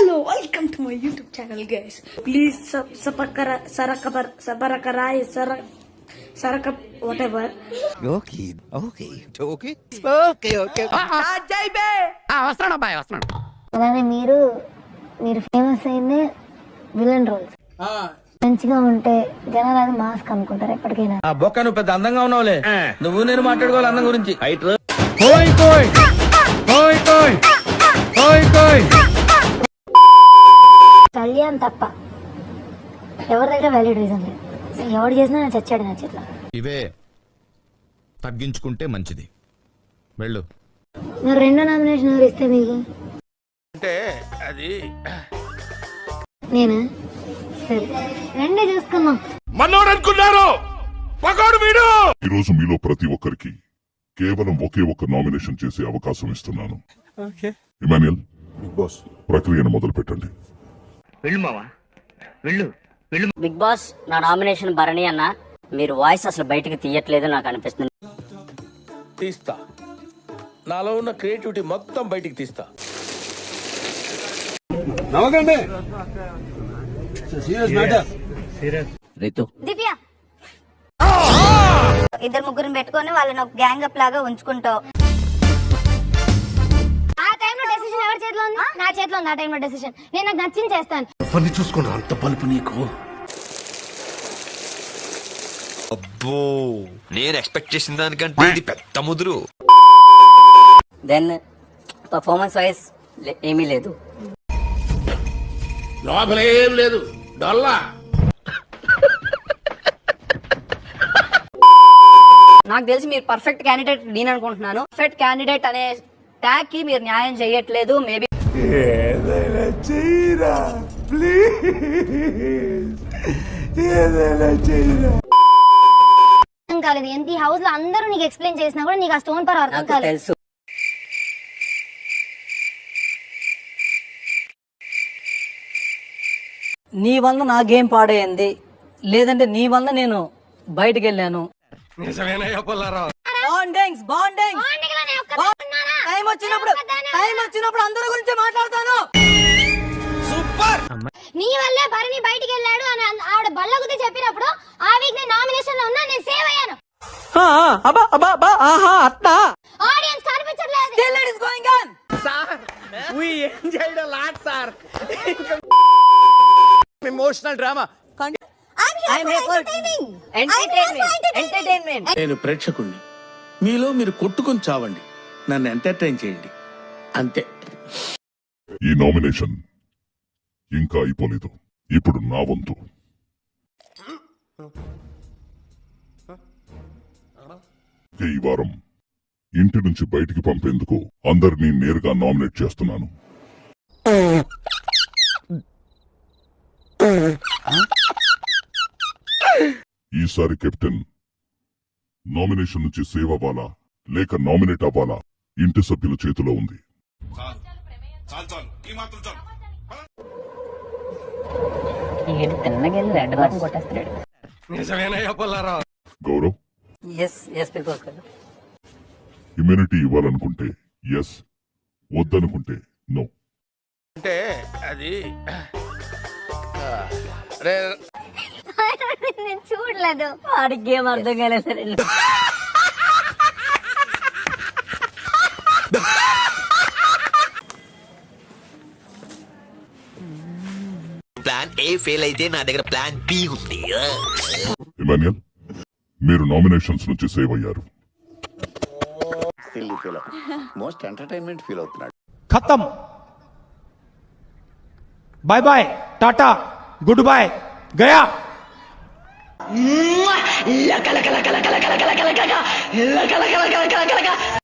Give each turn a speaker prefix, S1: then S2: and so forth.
S1: Hello, welcome to my YouTube channel, guys. Please sarakap whatever.
S2: Okay.
S3: అలానే మీరు famous అయిందే villain roles. మంచిగా ఉంటే జనాలు అది మాస్క్ అనుకుంటారు ఎప్పటికైనా.
S4: ఆ బొక్క నువ్వు పెద్ద అందంగా ఉన్నావులే, నువ్వు నేను మాట్లాడుకోవాలి అందం గురించి.
S3: కళ్యాణ్ తప్ప ఎవరి దగ్గర వ్యాలిడ్ రీజన్ లేదు. ఎవరు చేసినా నేను చచ్చాడు నా చేతిలో.
S5: ఇవే తగ్గించుకుంటే మంచిది. వెళ్ళు.
S3: మరి రెండో నామినేషన్ ఎవరు ఇస్తే మీకు?
S2: అంటే అది
S3: నేనా? సరే రెండే చూసుకుందాం.
S2: మనోడు అనుకున్నారు పగాడు వీడు.
S6: ఈరోజు మీలో ప్రతి ఒక్కరికి కేవలం ఒకే ఒక్క నామినేషన్ చేసే అవకాశం ఇస్తున్నాను. ఇమాన్యుయల్, ప్రక్రియను మొదలు పెట్టండి.
S7: బిగ్ బాస్, నా నామినేషన్ భరణి అన్న. మీరు వాయిస్ అసలు బయటకు తీయట్లేదు నాకు అనిపిస్తుంది.
S4: తీస్తా, నాలో ఉన్న క్రియేటివిటీ మొత్తం బయటికి తీస్తా.
S8: దివ్య ఇద్దరు ముగ్గురిని పెట్టుకొని వాళ్ళని ఒక గ్యాంగ్ అప్ లాగా ఉంచుకుంటావు. ఆ టైంలో డెసిషన్ ఎవరి చేతిలో ఉంది? నా చేతిలో ఉంది. ఆ టైంలో డెసిషన్ నేను నాకు నచ్చింది చేస్తాను.
S2: పని చూసుకున్నా అంత పలుపు నీకు.
S9: అబ్బో, నేను ఎక్స్పెక్ట్ చేసిన దానికంటే ఇది పెద్ద ముదురు.
S7: దెన్ పర్ఫార్మెన్స్ వైజ్ ఏమీ లేదు.
S2: లోపల ఏం లేదు, డొల్లా.
S7: నాకు తెలిసి మీరు పర్ఫెక్ట్ క్యాండిడేట్ నేను అనుకుంటున్నాను. పర్ఫెక్ట్ క్యాండిడేట్ అనే ట్యాగ్ కి మీరు న్యాయం చేయట్లేదు. మేబీ
S3: అర్థం కాలేదు. ఎంత ఈ హౌస్ లో అందరూ నీకు ఎక్స్ప్లెయిన్ చేసినా కూడా నీకు ఆ స్టోన్ పర్ అర్థం
S7: నాకు
S3: కాలేదు.
S7: తెలుసు. నీ వల్ల నా గేమ్ పాడైంది, లేదంటే నీ వల్ల నేను బయటకు వెళ్ళాను. టైం వచ్చినప్పుడు అందరి గురించి మాట్లాడతాను.
S3: నీ వల్లే భరణి బయటికి వెళ్ళాడు అని ఆవిడ బల్ల గుద్ది చెప్పినప్పుడు ఆ వీక్ నేను నామినేషన్ లో ఉన్నా, నేను సేవ్ అయ్యాను. ఆడియన్స్ కనిపించట్లేదు.
S4: Emotional drama. నేను ప్రేక్షకుణ్ణి, మీలో మీరు కొట్టుకుని చావండి, నన్ను ఎంటర్టైన్ చేయండి, అంతే.
S6: ఈ నామినేషన్ ఇంకా అయిపోలేదు. ఇప్పుడు నా వంతు. ఈ వారం ఇంటి నుంచి బయటికి పంపేందుకు అందరినీ నేరుగా నామినేట్ చేస్తున్నాను. ఈసారి కెప్టెన్ నామినేషన్ నుంచి సేవ్ అవ్వాలా లేక నామినేట్ అవ్వాలా ఇంటి సభ్యుల చేతిలో ఉంది. గౌరవ్, ఇమ్యూనిటీ ఇవ్వాలనుకుంటే ఎస్, వద్దనుకుంటే నో.
S2: అంటే అది
S8: నేను చూడలేదు.
S7: వాడికి గేమ్ అర్థం కాలేదు.
S9: ప్లాన్ ఏ ఫెయిల్ అయితే నా దగ్గర ప్లాన్ బి ఉంది.
S6: ఇమాన్యుయల్, మీరు నామినేషన్స్ నుంచి సేవ్ అయ్యారు.
S2: మోస్ట్ ఎంటర్టైన్మెంట్ ఫీల్ అవుతున్నాడు.
S10: खत्म, बाय बाय, टाटा, गुड बाय, गया.